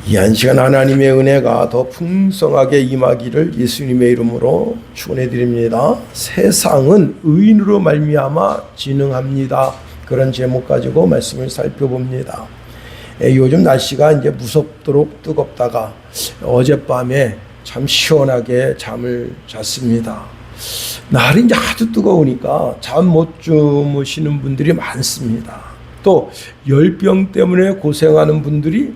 이 한 시간 하나님의 은혜가 더 풍성하게 임하기를 예수님의 이름으로 축원해 드립니다. 세상은 의인으로 말미암아 진흥합니다. 그런 제목 가지고 말씀을 살펴봅니다. 요즘 날씨가 이제 무섭도록 뜨겁다가 어젯밤에 참 시원하게 잠을 잤습니다. 날이 이제 아주 뜨거우니까 잠 못 주무시는 분들이 많습니다. 또 열병 때문에 고생하는 분들이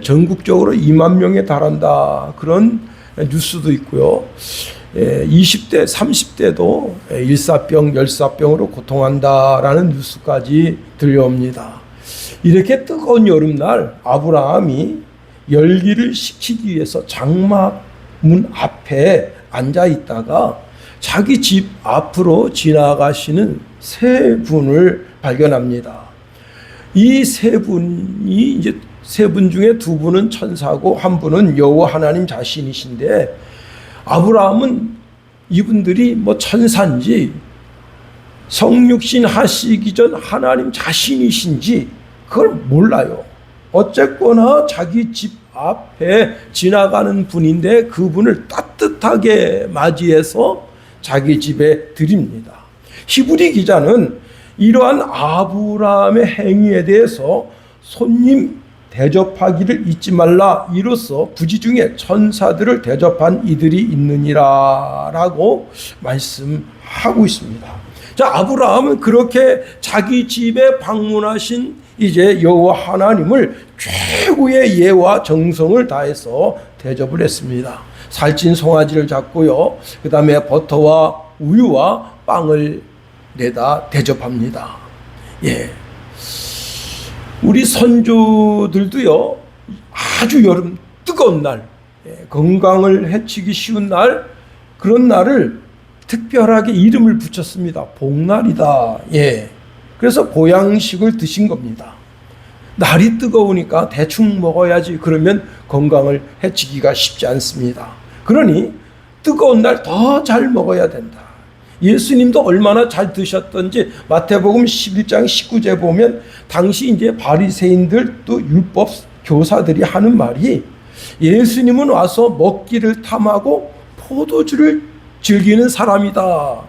전국적으로 2만 명에 달한다, 그런 뉴스도 있고요. 20대, 30대도 일사병, 열사병으로 고통한다라는 뉴스까지 들려옵니다. 이렇게 뜨거운 여름날 아브라함이 열기를 식히기 위해서 장막 문 앞에 앉아 있다가 자기 집 앞으로 지나가시는 세 분을 발견합니다. 이 세 분이 이제 세 분 중에 두 분은 천사고 한 분은 여호와 하나님 자신이신데, 아브라함은 이분들이 뭐 천사인지 성육신 하시기 전 하나님 자신이신지 그걸 몰라요. 어쨌거나 자기 집 앞에 지나가는 분인데 그분을 따뜻하게 맞이해서 자기 집에 드립니다. 히브리 기자는 이러한 아브라함의 행위에 대해서 손님 대접하기를 잊지 말라, 이로써 부지 중에 천사들을 대접한 이들이 있느니라 라고 말씀하고 있습니다. 자, 아브라함은 그렇게 자기 집에 방문하신 이제 여호와 하나님을 최고의 예와 정성을 다해서 대접을 했습니다. 살찐 송아지를 잡고요, 그 다음에 버터와 우유와 빵을 내다 대접합니다. 예, 우리 선조들도요, 아주 여름 뜨거운 날, 건강을 해치기 쉬운 날, 그런 날을 특별하게 이름을 붙였습니다. 복날이다. 예, 그래서 보양식을 드신 겁니다. 날이 뜨거우니까 대충 먹어야지, 그러면 건강을 해치기가 쉽지 않습니다. 그러니 뜨거운 날 더 잘 먹어야 된다. 예수님도 얼마나 잘 드셨던지 마태복음 11장 19절 보면 당시 이제 바리새인들 또 율법 교사들이 하는 말이, 예수님은 와서 먹기를 탐하고 포도주를 즐기는 사람이다.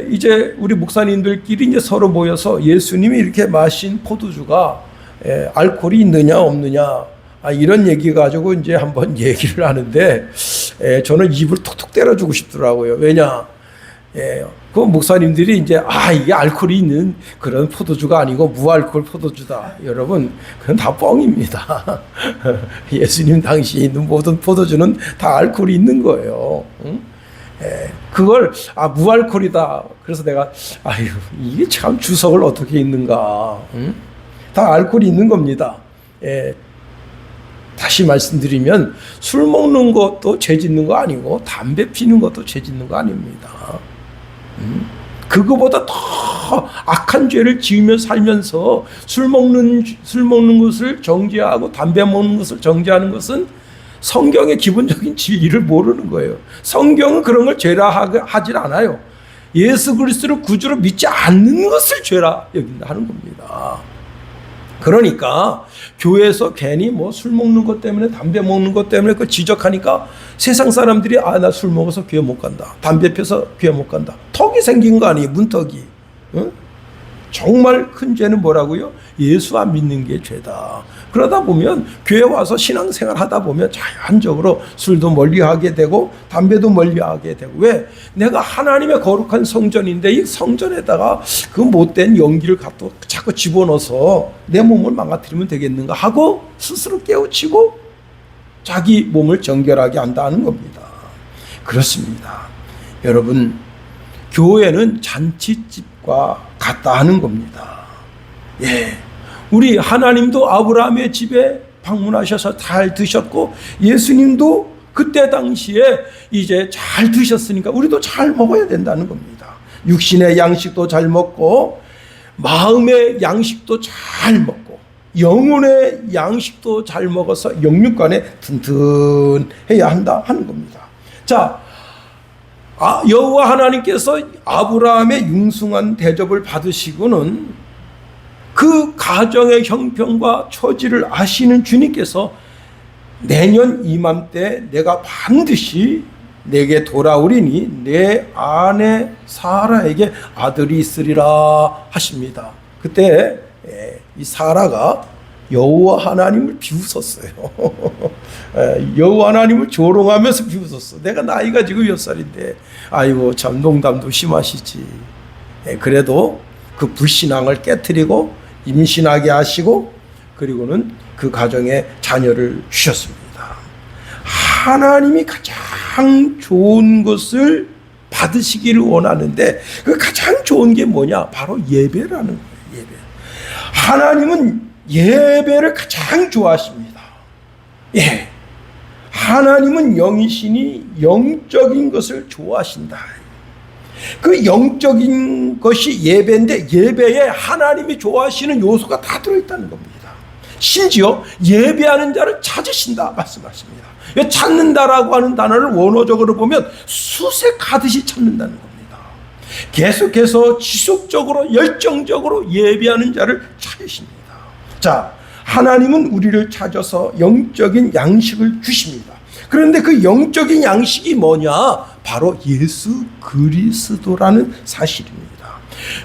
이제 우리 목사님들끼리 이제 서로 모여서 예수님이 이렇게 마신 포도주가 알코올이 있느냐 없느냐, 이런 얘기 가지고 이제 한번 얘기를 하는데, 저는 입을 톡톡 때려주고 싶더라고요. 왜냐? 그 목사님들이 이제 이게 알코올이 있는 그런 포도주가 아니고 무알코올 포도주다. 여러분, 그건 다 뻥입니다. 예수님 당시에 있는 모든 포도주는 다 알코올이 있는 거예요. 응? 그걸 무알코올이다. 그래서 내가 이게 참 주석을 어떻게 읽는가. 응? 다 알코올이 있는 겁니다. 다시 말씀드리면 술 먹는 것도 죄 짓는 거 아니고 담배 피는 것도 죄 짓는 거 아닙니다. 그거보다 더 악한 죄를 지으며 살면서 술 먹는 것을 정죄하고 담배 먹는 것을 정죄하는 것은 성경의 기본적인 진리를 모르는 거예요. 성경은 그런 걸 죄라 하질 않아요. 예수 그리스도를 구주로 믿지 않는 것을 죄라 여긴다 하는 겁니다. 그러니까 교회에서 괜히 뭐 술 먹는 것 때문에 담배 먹는 것 때문에 그 지적하니까 세상 사람들이 나 술 먹어서 교회 못 간다, 담배 피워서 교회 못 간다, 턱이 생긴 거 아니에요, 문턱이. 응? 정말 큰 죄는 뭐라고요? 예수 안 믿는 게 죄다. 그러다 보면 교회 와서 신앙생활 하다 보면 자연적으로 술도 멀리하게 되고 담배도 멀리하게 되고. 왜? 내가 하나님의 거룩한 성전인데 이 성전에다가 그 못된 연기를 자꾸 집어넣어서 내 몸을 망가뜨리면 되겠는가 하고 스스로 깨우치고 자기 몸을 정결하게 한다는 겁니다. 그렇습니다. 여러분, 교회는 잔치집과 같다 하는 겁니다. 예, 우리 하나님도 아브라함의 집에 방문하셔서 잘 드셨고, 예수님도 그때 당시에 이제 잘 드셨으니까 우리도 잘 먹어야 된다는 겁니다. 육신의 양식도 잘 먹고, 마음의 양식도 잘 먹고, 영혼의 양식도 잘 먹어서 영육간에 튼튼해야 한다 하는 겁니다. 자, 여호와 하나님께서 아브라함의 융숭한 대접을 받으시고는 그 가정의 형편과 처지를 아시는 주님께서 내년 이맘때 내가 반드시 내게 돌아오리니 내 아내 사라에게 아들이 있으리라 하십니다. 그때 이 사라가 여호와 하나님을 비웃었어요. 여호와 하나님을 조롱하면서 비웃었어. 내가 나이가 지금 몇 살인데 아이고 참 농담도 심하시지. 그래도 그 불신앙을 깨트리고 임신하게 하시고 그리고는 그 가정에 자녀를 주셨습니다. 하나님이 가장 좋은 것을 받으시기를 원하는데 그 가장 좋은 게 뭐냐? 바로 예배라는 거예요. 예배. 하나님은 예배를 가장 좋아하십니다. 예. 하나님은 영이시니 영적인 것을 좋아하신다. 그 영적인 것이 예배인데 예배에 하나님이 좋아하시는 요소가 다 들어있다는 겁니다. 심지어 예배하는 자를 찾으신다 말씀하십니다. 찾는다라고 하는 단어를 원어적으로 보면 수색하듯이 찾는다는 겁니다. 계속해서 지속적으로 열정적으로 예배하는 자를 찾으십니다. 자, 하나님은 우리를 찾아서 영적인 양식을 주십니다. 그런데 그 영적인 양식이 뭐냐? 바로 예수 그리스도라는 사실입니다.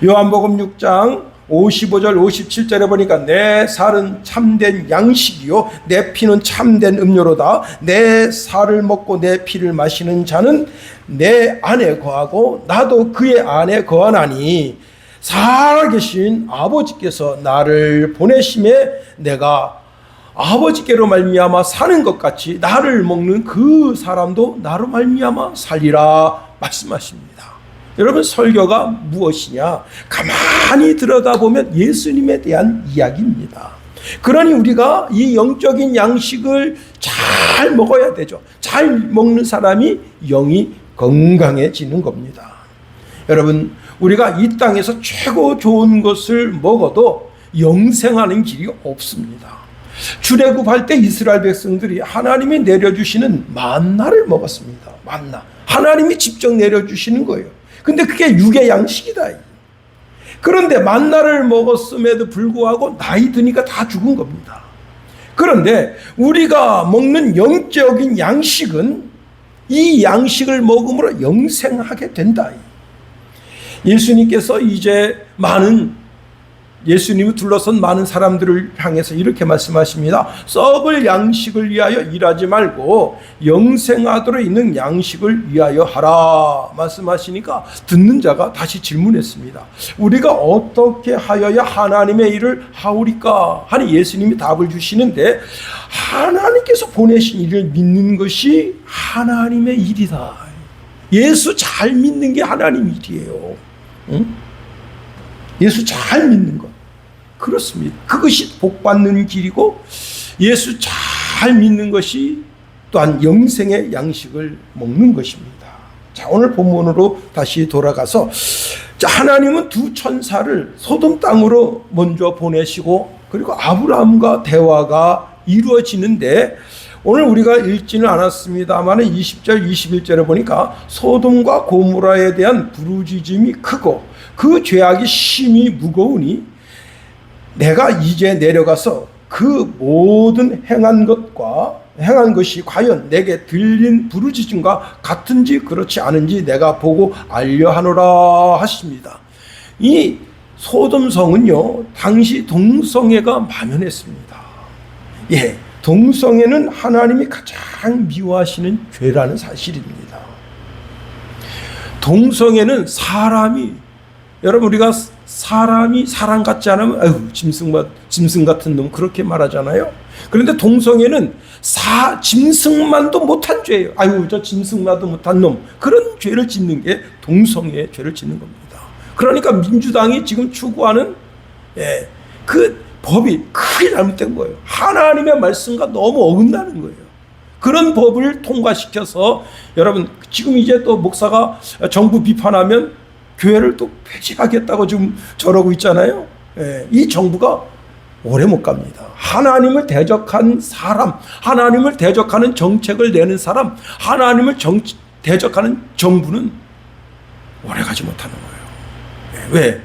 요한복음 6장 55절 57절에 보니까 내 살은 참된 양식이요 내 피는 참된 음료로다. 내 살을 먹고 내 피를 마시는 자는 내 안에 거하고 나도 그의 안에 거하나니 살아계신 아버지께서 나를 보내심에 내가 아버지께로 말미암아 사는 것 같이 나를 먹는 그 사람도 나로 말미암아 살리라 말씀하십니다. 여러분, 설교가 무엇이냐? 가만히 들여다보면 예수님에 대한 이야기입니다. 그러니 우리가 이 영적인 양식을 잘 먹어야 되죠. 잘 먹는 사람이 영이 건강해지는 겁니다. 여러분, 우리가 이 땅에서 최고 좋은 것을 먹어도 영생하는 길이 없습니다. 출애굽할 때 이스라엘 백성들이 하나님이 내려주시는 만나를 먹었습니다. 만나. 하나님이 직접 내려주시는 거예요. 근데 그게 육의 양식이다. 그런데 만나를 먹었음에도 불구하고 나이 드니까 다 죽은 겁니다. 그런데 우리가 먹는 영적인 양식은 이 양식을 먹음으로 영생하게 된다. 예수님께서 이제 예수님이 둘러선 많은 사람들을 향해서 이렇게 말씀하십니다. 썩을 양식을 위하여 일하지 말고 영생하도록 있는 양식을 위하여 하라 말씀하시니까 듣는 자가 다시 질문했습니다. 우리가 어떻게 하여야 하나님의 일을 하오리까 하니 예수님이 답을 주시는데 하나님께서 보내신 일을 믿는 것이 하나님의 일이다. 예수 잘 믿는 게 하나님 일이에요. 응? 예수 잘 믿는 것. 그렇습니다. 그것이 복받는 길이고 예수 잘 믿는 것이 또한 영생의 양식을 먹는 것입니다. 자, 오늘 본문으로 다시 돌아가서 자, 하나님은 두 천사를 소돔 땅으로 먼저 보내시고 그리고 아브라함과 대화가 이루어지는데 오늘 우리가 읽지는 않았습니다만 20절 21절에 보니까 소돔과 고모라에 대한 부르짖음이 크고 그 죄악이 심히 무거우니 내가 이제 내려가서 그 모든 행한 것이 과연 내게 들린 부르짖음과 같은지 그렇지 않은지 내가 보고 알려하노라 하십니다. 이 소돔성은요 당시 동성애가 만연했습니다. 예, 동성애는 하나님이 가장 미워하시는 죄라는 사실입니다. 동성애는 여러분 우리가 사람이 사람 같지 않으면 아유 짐승 같은 놈 그렇게 말하잖아요. 그런데 동성애는 짐승만도 못한 죄예요. 아유 저 짐승만도 못한 놈 그런 죄를 짓는 게 동성애의 죄를 짓는 겁니다. 그러니까 민주당이 지금 추구하는 그 법이 크게 잘못된 거예요. 하나님의 말씀과 너무 어긋나는 거예요. 그런 법을 통과시켜서 여러분 지금 이제 또 목사가 정부 비판하면 교회를 또 폐지하겠다고 지금 저러고 있잖아요. 이 정부가 오래 못 갑니다. 하나님을 대적한 사람, 하나님을 대적하는 정책을 내는 사람, 하나님을 대적하는 정부는 오래 가지 못하는 거예요. 왜?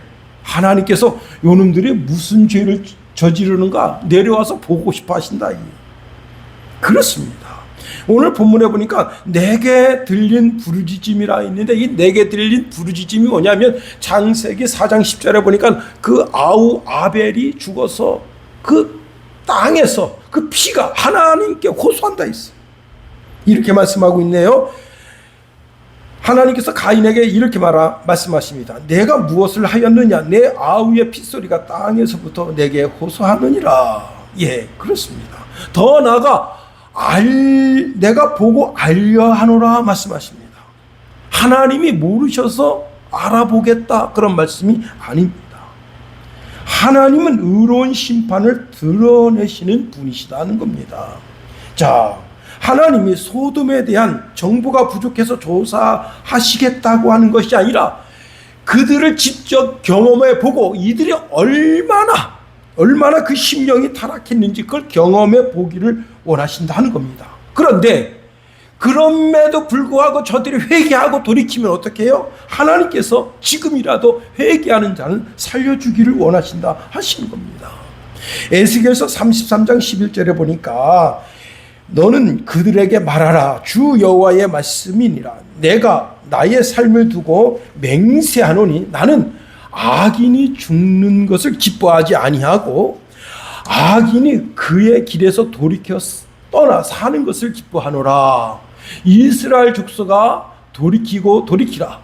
하나님께서 요놈들이 무슨 죄를 저지르는가 내려와서 보고 싶어 하신다. 그렇습니다. 오늘 본문에 보니까 내게 들린 부르짖음이라 있는데, 이 내게 들린 부르짖음이 뭐냐면 창세기 4장 10절에 보니까 그 아우 아벨이 죽어서 그 땅에서 그 피가 하나님께 호소한다 했어요. 이렇게 말씀하고 있네요. 하나님께서 가인에게 이렇게 말씀하십니다. 내가 무엇을 하였느냐? 내 아우의 핏소리가 땅에서부터 내게 호소하느니라. 예, 그렇습니다. 더 나아가 내가 보고 알려 하노라 말씀하십니다. 하나님이 모르셔서 알아보겠다 그런 말씀이 아닙니다. 하나님은 의로운 심판을 드러내시는 분이시다는 겁니다. 자, 하나님이 소돔에 대한 정보가 부족해서 조사하시겠다고 하는 것이 아니라 그들을 직접 경험해 보고 이들이 얼마나 그 심령이 타락했는지 그걸 경험해 보기를 원하신다는 겁니다. 그런데 그럼에도 불구하고 저들이 회개하고 돌이키면 어떻게 해요? 하나님께서 지금이라도 회개하는 자는 살려주기를 원하신다 하시는 겁니다. 에스겔서 33장 11절에 보니까 너는 그들에게 말하라. 주 여호와의 말씀이니라. 내가 나의 삶을 두고 맹세하노니 나는 악인이 죽는 것을 기뻐하지 아니하고 악인이 그의 길에서 돌이켜 떠나 사는 것을 기뻐하노라. 이스라엘 족속아 돌이키라.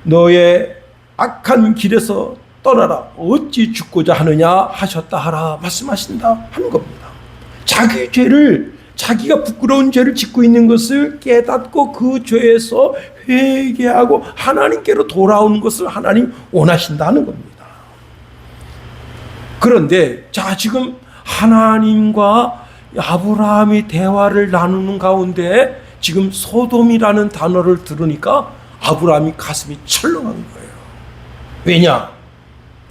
너의 악한 길에서 떠나라. 어찌 죽고자 하느냐 하셨다 하라 말씀하신다 하는 겁니다. 자기 죄를, 자기가 부끄러운 죄를 짓고 있는 것을 깨닫고 그 죄에서 회개하고 하나님께로 돌아오는 것을 하나님 원하신다는 겁니다. 그런데 자, 지금 하나님과 아브라함이 대화를 나누는 가운데 지금 소돔이라는 단어를 들으니까 아브라함이 가슴이 철렁한 거예요. 왜냐?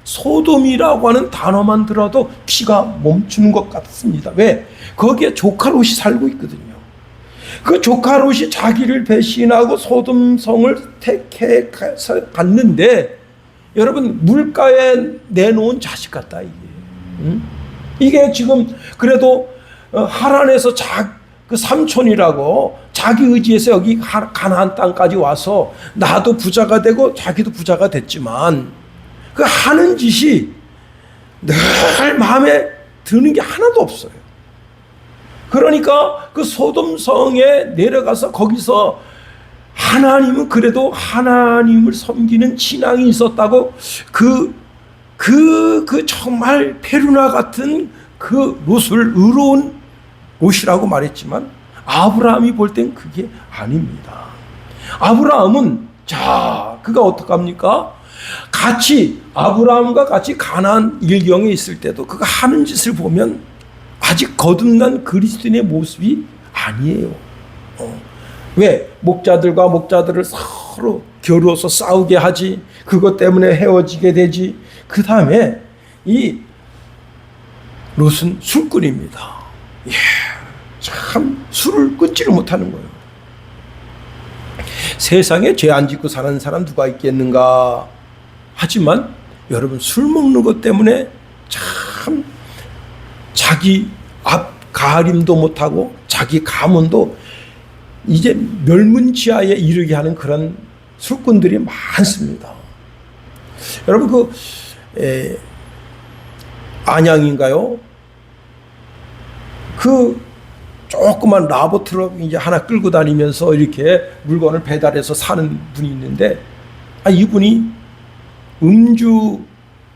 소돔이라고 하는 단어만 들어도 피가 멈추는 것 같습니다. 왜? 거기에 조카 롯이 살고 있거든요. 그 조카 롯이 자기를 배신하고 소돔성을 택해 갔는데, 여러분, 물가에 내놓은 자식 같다 이게. 이게 지금 그래도 하란에서 그 삼촌이라고 자기 의지에서 여기 가나안 땅까지 와서 나도 부자가 되고 자기도 부자가 됐지만 그 하는 짓이 늘 마음에 드는 게 하나도 없어요. 그러니까 그 소돔성에 내려가서 거기서 하나님은 그래도 하나님을 섬기는 신앙이 있었다고 그 정말 페루나 같은 그 롯을 의로운 롯이라고 말했지만 아브라함이 볼 땐 그게 아닙니다. 아브라함은 그가 어떡합니까? 아브라함과 같이 가나안 일경에 있을 때도 그가 하는 짓을 보면 아직 거듭난 그리스도인의 모습이 아니에요. 왜? 목자들을 서로 겨루어서 싸우게 하지. 그것 때문에 헤어지게 되지. 그 다음에 이 롯은 술꾼입니다. 참 술을 끊지를 못하는 거예요. 세상에 죄 안 짓고 사는 사람 누가 있겠는가? 하지만 여러분, 술 먹는 것 때문에 참 자기 앞 가림도 못하고 자기 가문도 이제 멸문지하에 이르게 하는 그런 술꾼들이 많습니다. 여러분, 안양인가요? 그 조그만 라보 트럭 이제 하나 끌고 다니면서 이렇게 물건을 배달해서 사는 분이 있는데, 이분이 음주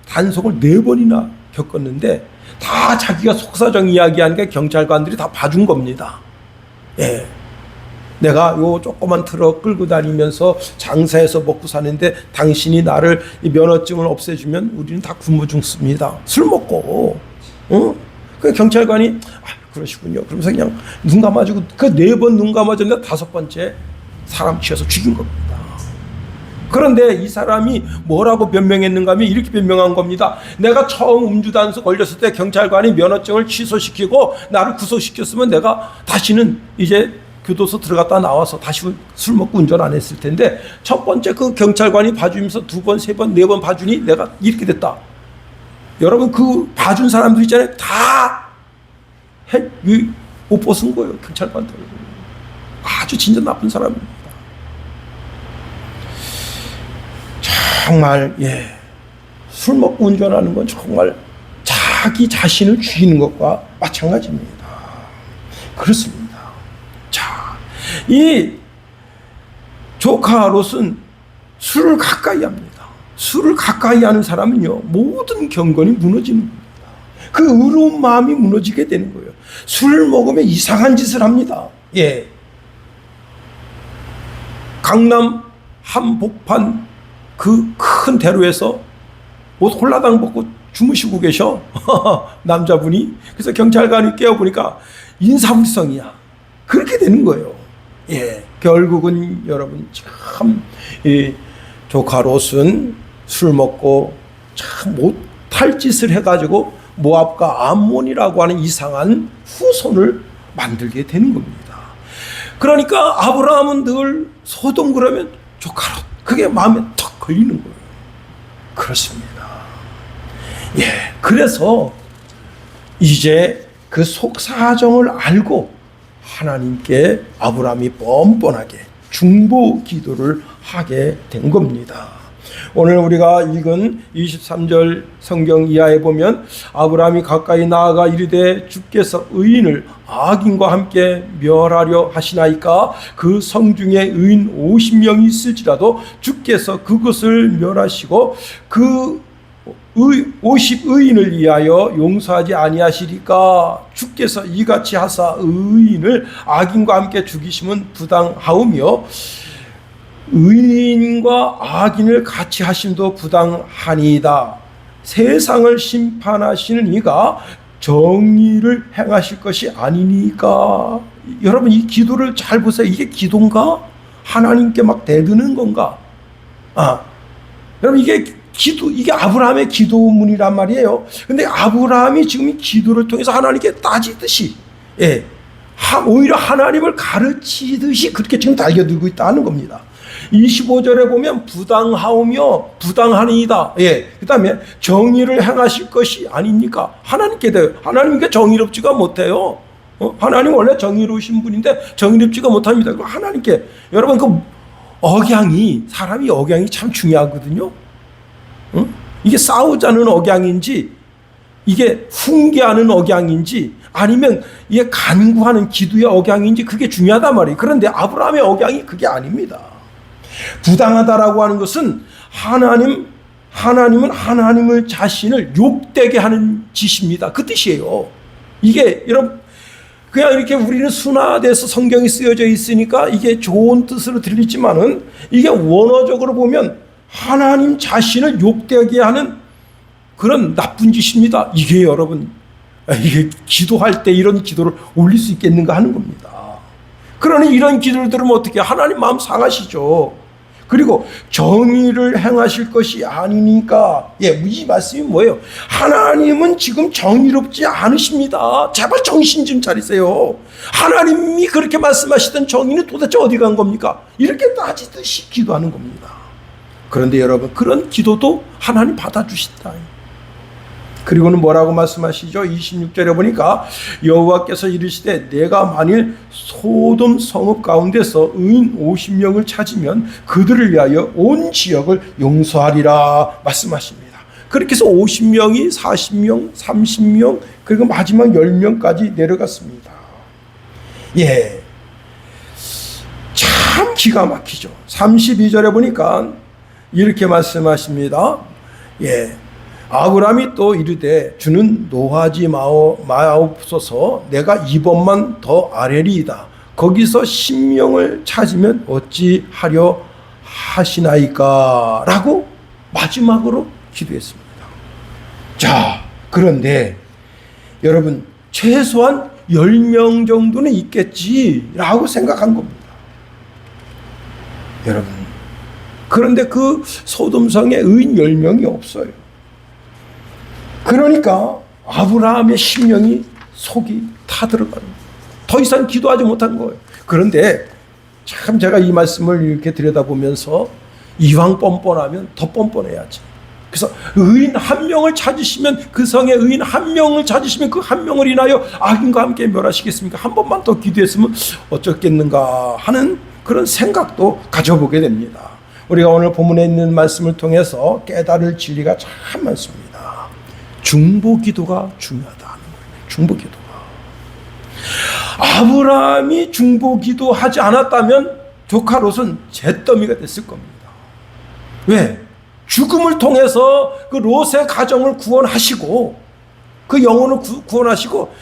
단속을 4번이나 겪었는데 다 자기가 속사정 이야기한 게 경찰관들이 다 봐준 겁니다. 예. 내가 요 조그만 트럭 끌고 다니면서 장사해서 먹고 사는데 당신이 나를 이 면허증을 없애주면 우리는 다 굶어 죽습니다. 술 먹고. 그 경찰관이 그러시군요. 그러면서 그냥 눈 감아주고 그 4번 눈 감아줬는데 5번째 사람 취해서 죽인 겁니다. 그런데 이 사람이 뭐라고 변명했는가 하면 이렇게 변명한 겁니다. 내가 처음 음주단속 걸렸을 때 경찰관이 면허증을 취소시키고 나를 구속시켰으면 내가 다시는 이제 교도소 들어갔다 나와서 다시 술 먹고 운전 안 했을 텐데 첫 번째 그 경찰관이 봐주면서 두 번, 세 번, 네 번 봐주니 내가 이렇게 됐다. 여러분 그 봐준 사람들 있잖아요. 다 옷 벗은 거예요. 경찰관들. 아주 진짜 나쁜 사람입니다. 정말 술 먹고 운전하는 건 정말 자기 자신을 죽이는 것과 마찬가지입니다. 그렇습니다. 자, 이 조카 롯은 술을 가까이 합니다. 술을 가까이 하는 사람은요, 모든 경건이 무너지는 겁니다. 그 의로운 마음이 무너지게 되는 거예요. 술 먹으면 이상한 짓을 합니다. 강남 한복판 그 큰 대로에서 옷 홀라당 벗고 주무시고 계셔. 남자분이. 그래서 경찰관이 깨워보니까 인사불성이야. 그렇게 되는 거예요. 결국은 여러분 참 조카 롯은 술 먹고 참 못할 짓을 해가지고 모압과 암몬이라고 하는 이상한 후손을 만들게 되는 겁니다. 그러니까 아브라함은 늘 소돔 그러면 조카 롯, 그게 마음에 턱 걸리는 거예요. 그렇습니다. 그래서 이제 그 속사정을 알고 하나님께 아브라함이 뻔뻔하게 중보 기도를 하게 된 겁니다. 오늘 우리가 읽은 23절 성경 이하에 보면 아브라함이 가까이 나아가 이르되 주께서 의인을 악인과 함께 멸하려 하시나이까 그 성중에 의인 50명이 있을지라도 주께서 그것을 멸하시고 그 50의인을 위하여 용서하지 아니하시리까 주께서 이같이 하사 의인을 악인과 함께 죽이시면 부당하오며 의인과 악인을 같이 하심도 부당하니이다. 세상을 심판하시는 이가 정의를 행하실 것이 아니니까. 여러분 이 기도를 잘 보세요. 이게 기도인가? 하나님께 막 대드는 건가? 여러분 이게 아브라함의 기도문이란 말이에요. 근데 아브라함이 지금 이 기도를 통해서 하나님께 따지듯이, 오히려 하나님을 가르치듯이 그렇게 지금 달겨들고 있다는 겁니다. 25절에 보면 부당하오며 부당하니이다. 그 다음에 정의를 행하실 것이 아닙니까? 하나님께 대요. 하나님께 정의롭지가 못해요. 하나님 원래 정의로우신 분인데 정의롭지가 못합니다. 그럼 하나님께, 여러분 그 사람이 억양이 참 중요하거든요. 이게 싸우자는 억양인지, 이게 훈계하는 억양인지, 아니면 이게 간구하는 기도의 억양인지 그게 중요하단 말이에요. 그런데 아브라함의 억양이 그게 아닙니다. 부당하다라고 하는 것은 하나님은 하나님을 자신을 욕되게 하는 짓입니다. 그 뜻이에요. 이게 여러분 그냥 이렇게 우리는 순화돼서 성경이 쓰여져 있으니까 이게 좋은 뜻으로 들리지만은 이게 원어적으로 보면 하나님 자신을 욕되게 하는 그런 나쁜 짓입니다. 이게 여러분 이게 기도할 때 이런 기도를 올릴 수 있겠는가 하는 겁니다. 그러니 이런 기도를 들으면 어떻게 하나님 마음 상하시죠. 그리고 정의를 행하실 것이 아니니까. 이 말씀이 뭐예요? 하나님은 지금 정의롭지 않으십니다. 제발 정신 좀 차리세요. 하나님이 그렇게 말씀하시던 정의는 도대체 어디 간 겁니까? 이렇게 따지듯이 기도하는 겁니다. 그런데 여러분 그런 기도도 하나님 받아주신다. 그리고는 뭐라고 말씀하시죠? 26절에 보니까 여호와께서 이르시되 내가 만일 소돔 성읍 가운데서 의인 50명을 찾으면 그들을 위하여 온 지역을 용서하리라 말씀하십니다. 그렇게 해서 50명이 40명, 30명, 그리고 마지막 10명까지 내려갔습니다. 참 기가 막히죠. 32절에 보니까 이렇게 말씀하십니다. 아브라함이 또 이르되 주는 노하지 마옵소서 내가 이번만 더 아뢰리이다. 거기서 10명을 찾으면 어찌하려 하시나이까 라고 마지막으로 기도했습니다. 자, 그런데 여러분 최소한 10명 정도는 있겠지라고 생각한 겁니다. 여러분 그런데 그 소돔성에 의인 10명이 없어요. 그러니까 아브라함의 심령이 속이 타들어가는 거예요. 더 이상 기도하지 못한 거예요. 그런데 참 제가 이 말씀을 이렇게 들여다보면서 이왕 뻔뻔하면 더 뻔뻔해야지. 그래서 의인 한 명을 찾으시면, 그 성에 의인 한 명을 찾으시면 그 한 명을 인하여 악인과 함께 멸하시겠습니까? 한 번만 더 기도했으면 어쩌겠는가 하는 그런 생각도 가져보게 됩니다. 우리가 오늘 본문에 있는 말씀을 통해서 깨달을 진리가 참 많습니다. 중보기도가 중요하다는 거예요. 중보기도가. 아브라함이 중보기도 하지 않았다면 조카 롯은 잿더미가 됐을 겁니다. 왜? 죽음을 통해서 그 롯의 가정을 구원하시고, 그 영혼을 구원하시고,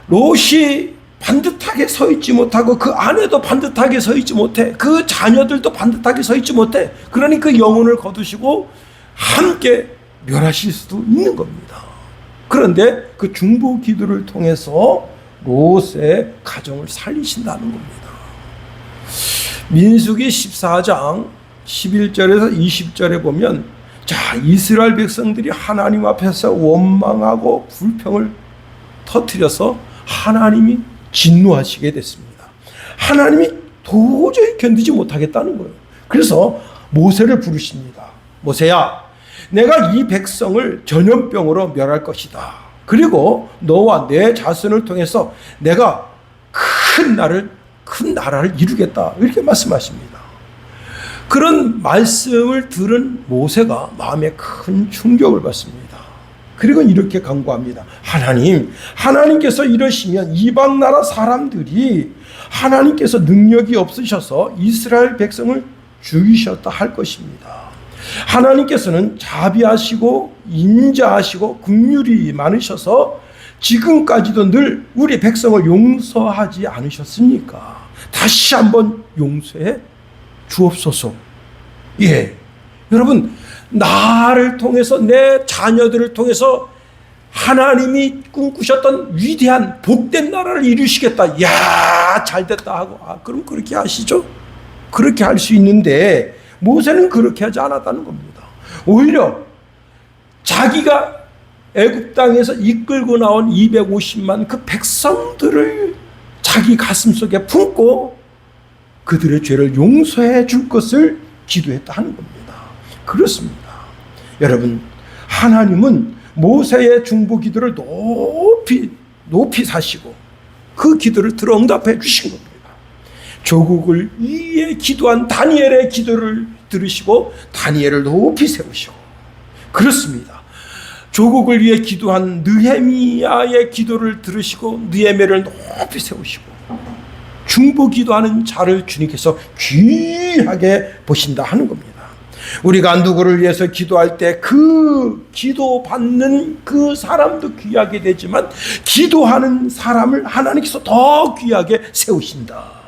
롯이 반듯하게 서 있지 못하고, 그 아내도 반듯하게 서 있지 못해, 그 자녀들도 반듯하게 서 있지 못해. 그러니 그 영혼을 거두시고 함께 멸하실 수도 있는 겁니다. 그런데 그 중보 기도를 통해서 롯의 가정을 살리신다는 겁니다. 민수기 14장 11절에서 20절에 보면, 자, 이스라엘 백성들이 하나님 앞에서 원망하고 불평을 터뜨려서 하나님이 진노하시게 됐습니다. 하나님이 도저히 견디지 못하겠다는 거예요. 그래서 모세를 부르십니다. 모세야, 내가 이 백성을 전염병으로 멸할 것이다. 그리고 너와 내 자손을 통해서 내가 큰 나라를 이루겠다. 이렇게 말씀하십니다. 그런 말씀을 들은 모세가 마음에 큰 충격을 받습니다. 그리고 이렇게 간구합니다. 하나님께서 이러시면 이방 나라 사람들이 하나님께서 능력이 없으셔서 이스라엘 백성을 죽이셨다 할 것입니다. 하나님께서는 자비하시고 인자하시고 긍휼이 많으셔서 지금까지도 늘 우리 백성을 용서하지 않으셨습니까? 다시 한번 용서해 주옵소서. 예, 여러분, 나를 통해서, 내 자녀들을 통해서 하나님이 꿈꾸셨던 위대한 복된 나라를 이루시겠다. 야, 잘됐다 하고, 그럼 그렇게 하시죠. 그렇게 할 수 있는데 모세는 그렇게 하지 않았다는 겁니다. 오히려 자기가 애굽 땅에서 이끌고 나온 250만 그 백성들을 자기 가슴속에 품고 그들의 죄를 용서해 줄 것을 기도했다 하는 겁니다. 그렇습니다. 여러분, 하나님은 모세의 중보 기도를 높이 사시고 그 기도를 들어 응답해 주신 겁니다. 조국을 위해 기도한 다니엘의 기도를 들으시고 다니엘을 높이 세우시고, 그렇습니다. 조국을 위해 기도한 느헤미야의 기도를 들으시고 느헤미야를 높이 세우시고, 중보 기도하는 자를 주님께서 귀하게 보신다 하는 겁니다. 우리가 누구를 위해서 기도할 때 그 기도받는 그 사람도 귀하게 되지만 기도하는 사람을 하나님께서 더 귀하게 세우신다.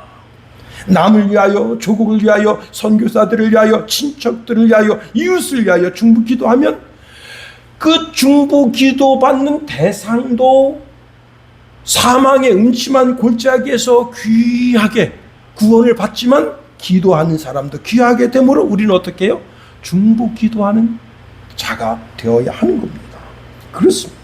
남을 위하여, 조국을 위하여, 선교사들을 위하여, 친척들을 위하여, 이웃을 위하여 중보 기도하면 그 중보 기도 받는 대상도 사망의 음침한 골짜기에서 귀하게 구원을 받지만 기도하는 사람도 귀하게 되므로 우리는 어떻게 해요? 중보 기도하는 자가 되어야 하는 겁니다. 그렇습니다.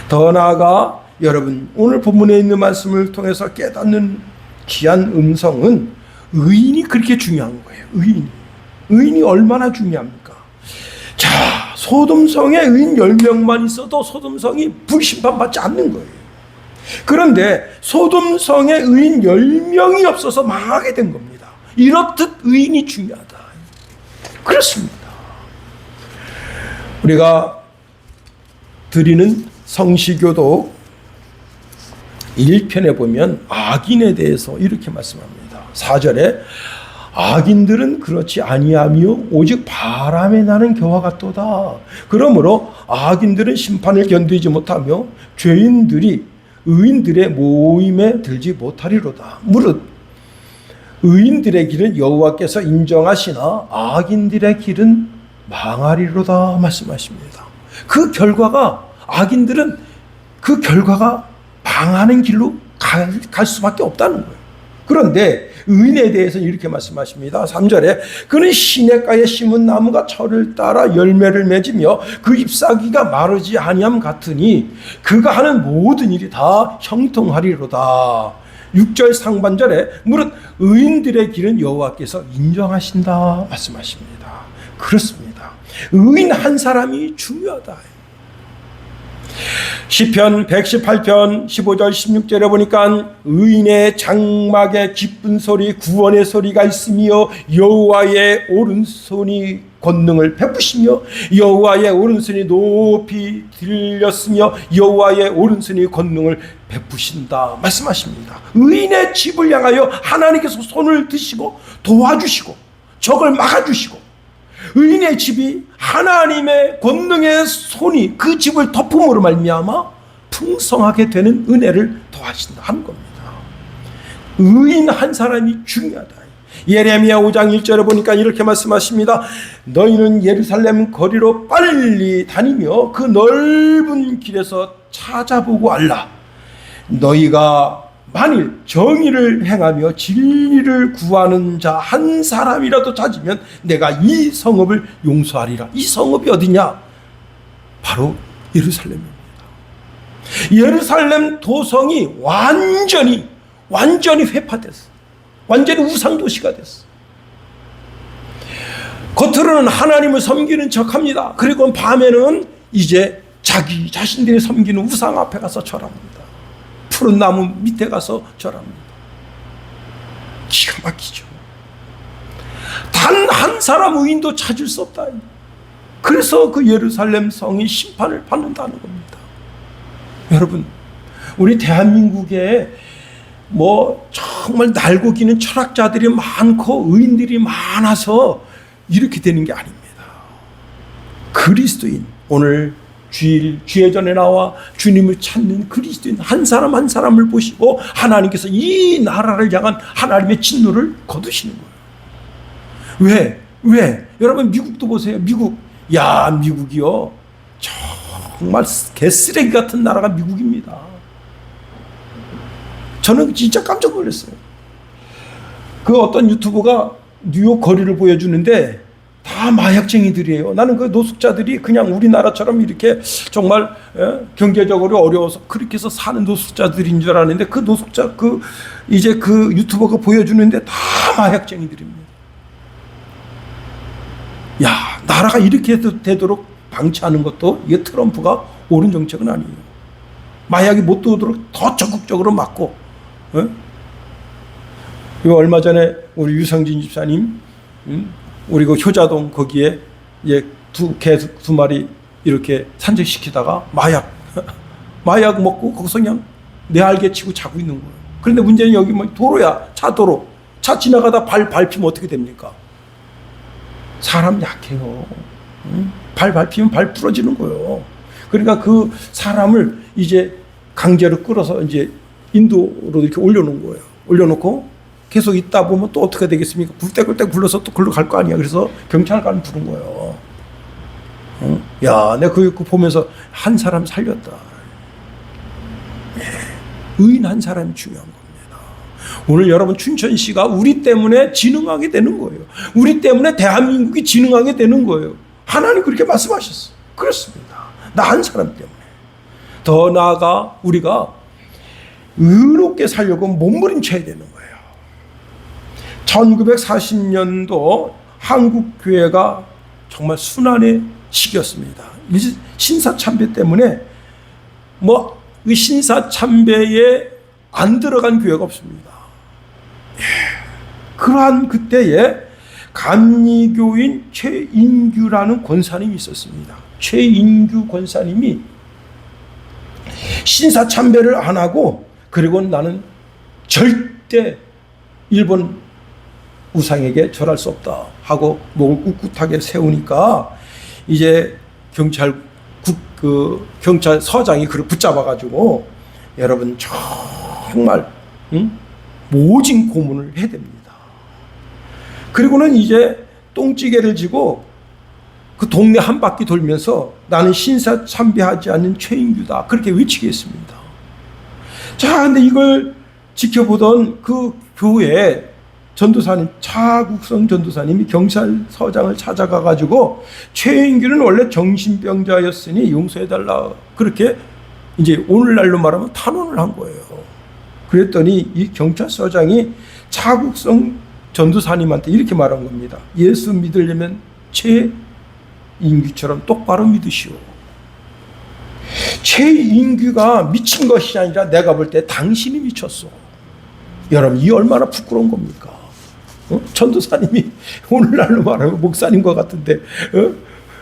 더 나아가 여러분, 오늘 본문에 있는 말씀을 통해서 깨닫는 귀한 음성은 의인이 그렇게 중요한 거예요. 의인이 얼마나 중요합니까? 자, 소돔성에 의인 10명만 있어도 소돔성이 불심판받지 않는 거예요. 그런데 소돔성에 의인 10명이 없어서 망하게 된 겁니다. 이렇듯 의인이 중요하다. 그렇습니다. 우리가 드리는 성시교도 1편에 보면 악인에 대해서 이렇게 말씀합니다. 4절에 악인들은 그렇지 아니하며 오직 바람에 나는 겨와 같도다. 그러므로 악인들은 심판을 견디지 못하며 죄인들이 의인들의 모임에 들지 못하리로다. 무릇 의인들의 길은 여호와께서 인정하시나 악인들의 길은 망하리로다 말씀하십니다. 그 결과가, 악인들은 그 결과가 망하는 길로 갈 수밖에 없다는 거예요. 그런데 의인에 대해서는 이렇게 말씀하십니다. 3절에 그는 시냇가에 심은 나무가 철을 따라 열매를 맺으며 그 잎사귀가 마르지 아니함 같으니 그가 하는 모든 일이 다 형통하리로다. 6절 상반절에 무릇 의인들의 길은 여호와께서 인정하신다 말씀하십니다. 그렇습니다. 의인 한 사람이 중요하다. 시편 118편 15절 16절에 보니까 의인의 장막에 기쁜 소리 구원의 소리가 있으며 여호와의 오른손이 권능을 베푸시며 여호와의 오른손이 높이 들렸으며 여호와의 오른손이 권능을 베푸신다 말씀하십니다. 의인의 집을 향하여 하나님께서 손을 드시고 도와주시고 적을 막아주시고 의인의 집이 하나님의 권능의 손이 그 집을 덮음으로 말미암아 풍성하게 되는 은혜를 더하신다 하는 겁니다. 의인 한 사람이 중요하다. 예레미야 5장 1절에 보니까 이렇게 말씀하십니다. 너희는 예루살렘 거리로 빨리 다니며 그 넓은 길에서 찾아보고 알라. 너희가 만일 정의를 행하며 진리를 구하는 자 한 사람이라도 찾으면 내가 이 성읍을 용서하리라. 이 성읍이 어디냐? 바로 예루살렘입니다. 예루살렘 도성이 완전히 회파됐어. 완전히 우상도시가 됐어. 겉으로는 하나님을 섬기는 척합니다. 그리고 밤에는 이제 자기 자신들이 섬기는 우상 앞에 가서 절합니다. 푸른 나무 밑에 가서 절합니다. 기가 막히죠. 단 한 사람 의인도 찾을 수 없다. 그래서 그 예루살렘 성이 심판을 받는다는 겁니다. 여러분, 우리 대한민국에 정말 날고 기는 철학자들이 많고 의인들이 많아서 이렇게 되는 게 아닙니다. 그리스도인, 오늘 주의 전에 나와 주님을 찾는 그리스도인 한 사람 한 사람을 보시고 하나님께서 이 나라를 향한 하나님의 진노를 거두시는 거예요. 왜? 여러분 미국도 보세요. 미국이요. 정말 개쓰레기 같은 나라가 미국입니다. 저는 진짜 깜짝 놀랐어요. 그 어떤 유튜버가 뉴욕 거리를 보여주는데 다 마약쟁이들이에요. 나는 그 노숙자들이 그냥 우리나라처럼 이렇게 정말 경제적으로 어려워서 그렇게 해서 사는 노숙자들인 줄 알았는데 그 노숙자 이제 그 유튜버가 보여주는데 다 마약쟁이들입니다. 야, 나라가 이렇게 되도록 방치하는 것도 이게 트럼프가 옳은 정책은 아니에요. 마약이 못 들어오도록 더 적극적으로 막고. 얼마 전에 우리 유성진 집사님 우리 그 효자동 거기에 개 두 마리 이렇게 산책시키다가 마약 먹고 거기서 그냥 내알개 치고 자고 있는 거예요. 그런데 문제는 여기 도로야. 차 지나가다 밟히면 어떻게 됩니까? 사람 약해요. 발 밟히면 발 부러지는 거예요. 그러니까 그 사람을 이제 강제로 끌어서 이제 인도로 이렇게 올려놓은 거예요. 올려놓고 계속 있다 보면 또 어떻게 되겠습니까? 굴때굴때 굴러서 또 글로 갈 거 아니야. 그래서 경찰관 부른 거예요. 야, 내가 그거 보면서 한 사람 살렸다. 의인 한 사람이 중요한 겁니다. 오늘 여러분 춘천시가 우리 때문에 진흥하게 되는 거예요. 우리 때문에 대한민국이 진흥하게 되는 거예요. 하나님 그렇게 말씀하셨어요. 그렇습니다. 나 한 사람 때문에. 더 나아가 우리가 의롭게 살려고 몸부림쳐야 되는 거예요. 1940년도 한국교회가 정말 순환의 시기였습니다. 신사참배 때문에 이 신사참배에 안 들어간 교회가 없습니다. 그러한 그때에 감리교인 최인규라는 권사님이 있었습니다. 최인규 권사님이 신사참배를 안 하고 그리고 나는 절대 일본 우상에게 절할 수 없다 하고 목을 꿋꿋하게 세우니까 이제 경찰서장이 그를 붙잡아가지고 여러분 정말 모진 고문을 해야 됩니다. 그리고는 이제 똥찌개를 지고 그 동네 한 바퀴 돌면서 나는 신사 참배하지 않는 최인규다 그렇게 외치게 했습니다. 자, 근데 이걸 지켜보던 그 교회 전도사님, 차국성 전도사님이 경찰서장을 찾아가 가지고 최인규는 원래 정신병자였으니 용서해달라, 그렇게 이제 오늘날로 말하면 탄원을 한 거예요. 그랬더니 이 경찰서장이 차국성 전도사님한테 이렇게 말한 겁니다. 예수 믿으려면 최인규처럼 똑바로 믿으시오. 최인규가 미친 것이 아니라 내가 볼 때 당신이 미쳤어. 여러분, 이 얼마나 부끄러운 겁니까? 전도사님이 오늘날로 말하면 목사님과 같은데,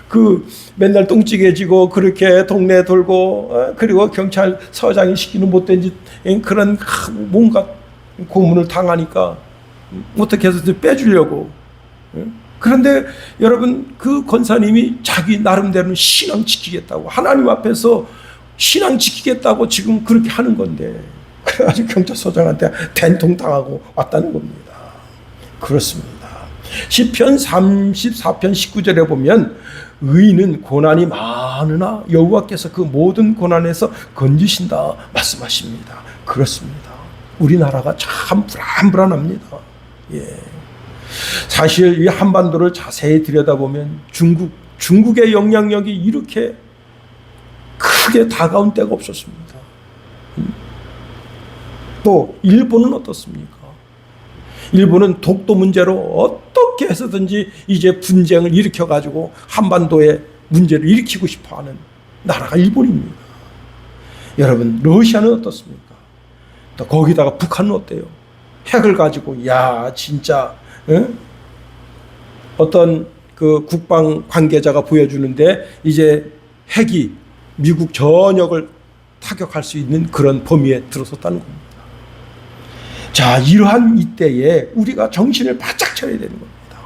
그 맨날 똥찌개지고 그렇게 동네 돌고, 그리고 경찰서장이 시키는 못된 짓, 그런 뭔가 고문을 당하니까 어떻게 해서 빼주려고. 그런데 여러분, 그 권사님이 자기 나름대로는 신앙 지키겠다고, 하나님 앞에서 신앙 지키겠다고 지금 그렇게 하는 건데, 그래가지고 경찰서장한테 된통 당하고 왔다는 겁니다. 그렇습니다. 시편 34편 19절에 보면 의인은 고난이 많으나 여호와께서 그 모든 고난에서 건지신다 말씀하십니다. 그렇습니다. 우리나라가 참 불안합니다. 예. 사실 이 한반도를 자세히 들여다보면 중국의 영향력이 이렇게 크게 다가온 때가 없었습니다. 또 일본은 어떻습니까? 일본은 독도 문제로 어떻게 해서든지 이제 분쟁을 일으켜가지고 한반도에 문제를 일으키고 싶어하는 나라가 일본입니다. 여러분, 러시아는 어떻습니까? 또 거기다가 북한은 어때요? 핵을 가지고 진짜 어떤 그 국방 관계자가 보여주는데 이제 핵이 미국 전역을 타격할 수 있는 그런 범위에 들어섰다는 겁니다. 자, 이러한 이때에 우리가 정신을 바짝 차려야 되는 겁니다.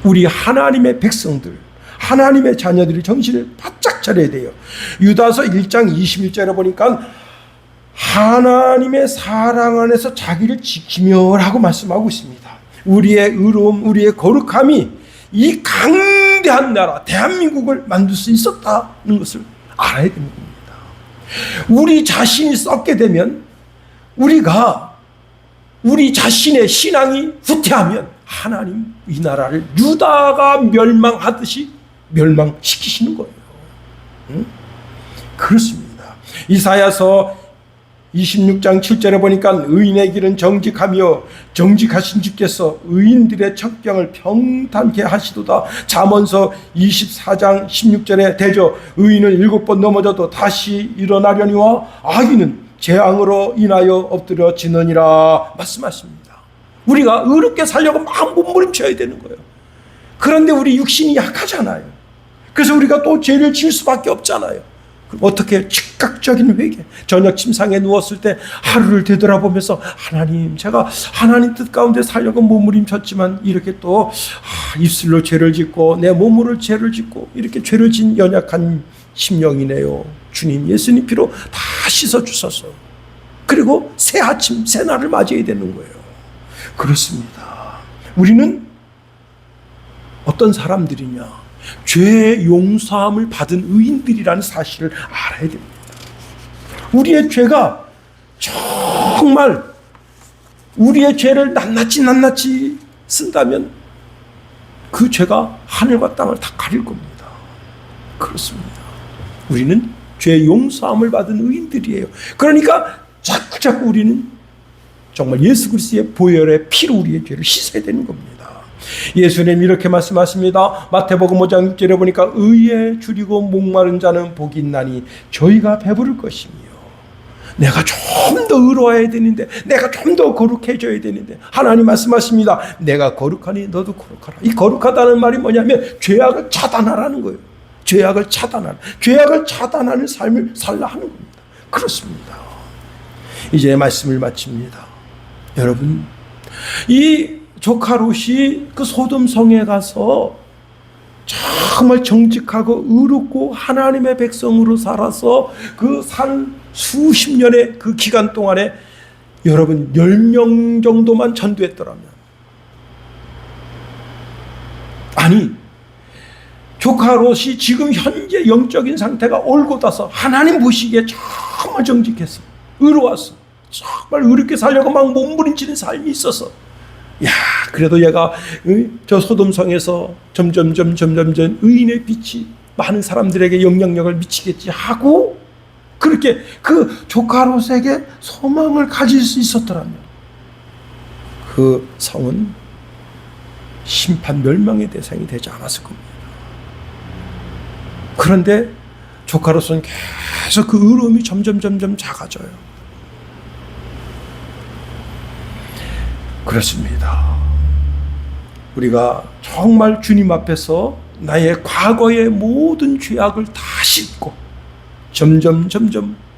우리 하나님의 백성들, 하나님의 자녀들이 정신을 바짝 차려야 돼요. 유다서 1장 21절에 보니까 하나님의 사랑 안에서 자기를 지키며라고 말씀하고 있습니다. 우리의 의로움, 우리의 거룩함이 이 강대한 나라 대한민국을 만들 수 있었다는 것을 알아야 되는 겁니다. 우리 자신이 썩게 되면, 우리 자신의 신앙이 후퇴하면 하나님 이 나라를 유다가 멸망하듯이 멸망시키시는 거예요. 그렇습니다. 이사야서 26장 7절에 보니까 의인의 길은 정직하며 정직하신 주께서 의인들의 척경을 평탄케 하시도다. 잠언서 24장 16절에 대저 의인은 7번 넘어져도 다시 일어나려니와 악인은 재앙으로 인하여 엎드려 지느니라 말씀하십니다. 우리가 의롭게 살려고 막 몸부림쳐야 되는 거예요. 그런데 우리 육신이 약하잖아요. 그래서 우리가 또 죄를 지을 수밖에 없잖아요. 어떻게 즉각적인 회개, 저녁 침상에 누웠을 때 하루를 되돌아보면서 하나님, 제가 하나님 뜻 가운데 살려고 몸부림쳤지만 이렇게 또 입술로 죄를 짓고 내 몸으로 죄를 짓고 이렇게 죄를 진 연약한 심령이네요. 주님, 예수님 피로 다 씻어주소서. 그리고 새 아침, 새 날을 맞이해야 되는 거예요. 그렇습니다. 우리는 어떤 사람들이냐? 죄 용서함을 받은 의인들이라는 사실을 알아야 됩니다. 우리의 죄가 정말 우리의 죄를 낱낱이 쓴다면 그 죄가 하늘과 땅을 다 가릴 겁니다. 그렇습니다. 우리는 죄 용서함을 받은 의인들이에요. 그러니까 자꾸 우리는 정말 예수 그리스도의 보혈의 피로 우리의 죄를 씻어야 되는 겁니다. 예수님 이렇게 말씀하십니다. 마태복음 5장 6절에 보니까 의에 줄이고 목마른 자는 복이 있나니 저희가 배부를 것이며, 내가 좀 더 의로워야 되는데, 내가 좀 더 거룩해져야 되는데 하나님 말씀하십니다. 내가 거룩하니 너도 거룩하라. 이 거룩하다는 말이 뭐냐면 죄악을 차단하라는 거예요. 죄악을 차단하는 삶을 살라 하는 겁니다. 그렇습니다. 이제 말씀을 마칩니다. 여러분, 이 조카 롯이 그 소돔 성에 가서 정말 정직하고 의롭고 하나님의 백성으로 살아서 그 산 수십 년의 그 기간 동안에 여러분 10명 정도만 전도했더라면, 아니 조카 롯이 지금 현재 영적인 상태가 올곧아서 하나님 보시기에 정말 정직했어, 의로웠어, 정말 의롭게 살려고 막 몸부림치는 삶이 있어서, 야, 그래도 얘가 저 소돔성에서 점점 의인의 빛이 많은 사람들에게 영향력을 미치겠지 하고 그렇게 그 조카 롯에게 소망을 가질 수 있었더라면 그 성은 심판 멸망의 대상이 되지 않았을 겁니다. 그런데 조카 롯은 계속 그 의로움이 점점 작아져요. 그렇습니다. 우리가 정말 주님 앞에서 나의 과거의 모든 죄악을 다 씻고 점점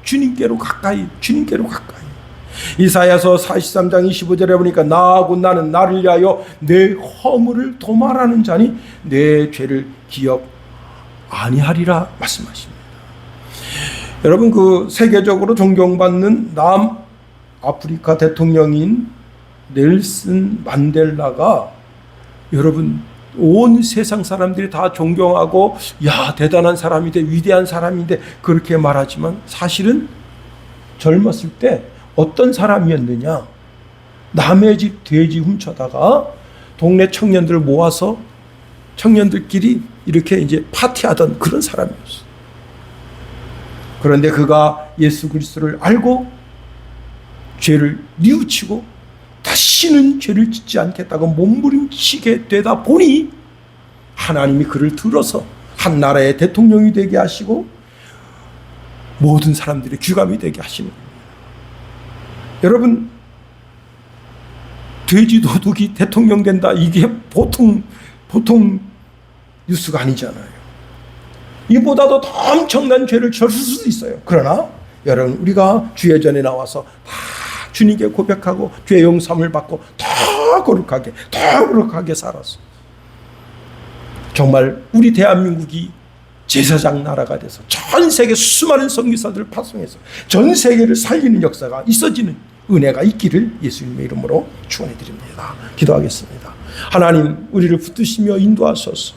주님께로 가까이 이사야서 43장 25절에 보니까 나하고 나는 나를 위하여 내 허물을 도말하는 자니 내 죄를 기억 아니하리라 말씀하십니다. 여러분, 그 세계적으로 존경받는 남아프리카 대통령인 넬슨 만델라가, 여러분, 온 세상 사람들이 다 존경하고 야, 대단한 사람인데, 위대한 사람인데 그렇게 말하지만 사실은 젊었을 때 어떤 사람이었느냐? 남의 집 돼지 훔쳐다가 동네 청년들을 모아서 청년들끼리 이렇게 이제 파티하던 그런 사람이었어요. 그런데 그가 예수 그리스도를 알고 죄를 뉘우치고 다시는 죄를 짓지 않겠다고 몸부림치게 되다 보니 하나님이 그를 들어서 한 나라의 대통령이 되게 하시고 모든 사람들의 귀감이 되게 하시는 겁니다. 여러분, 돼지 도둑이 대통령 된다, 이게 보통 뉴스가 아니잖아요. 이보다도 더 엄청난 죄를 졌을 수도 있어요. 그러나 여러분, 우리가 주의 전에 나와서 다 주님께 고백하고 죄 용서함을 받고 더 거룩하게 살았어. 정말 우리 대한민국이 제사장 나라가 돼서 전 세계 수많은 선교사들을 파송해서 전 세계를 살리는 역사가 있어지는 은혜가 있기를 예수님의 이름으로 축원해 드립니다. 기도하겠습니다. 하나님, 우리를 붙드시며 인도하소서.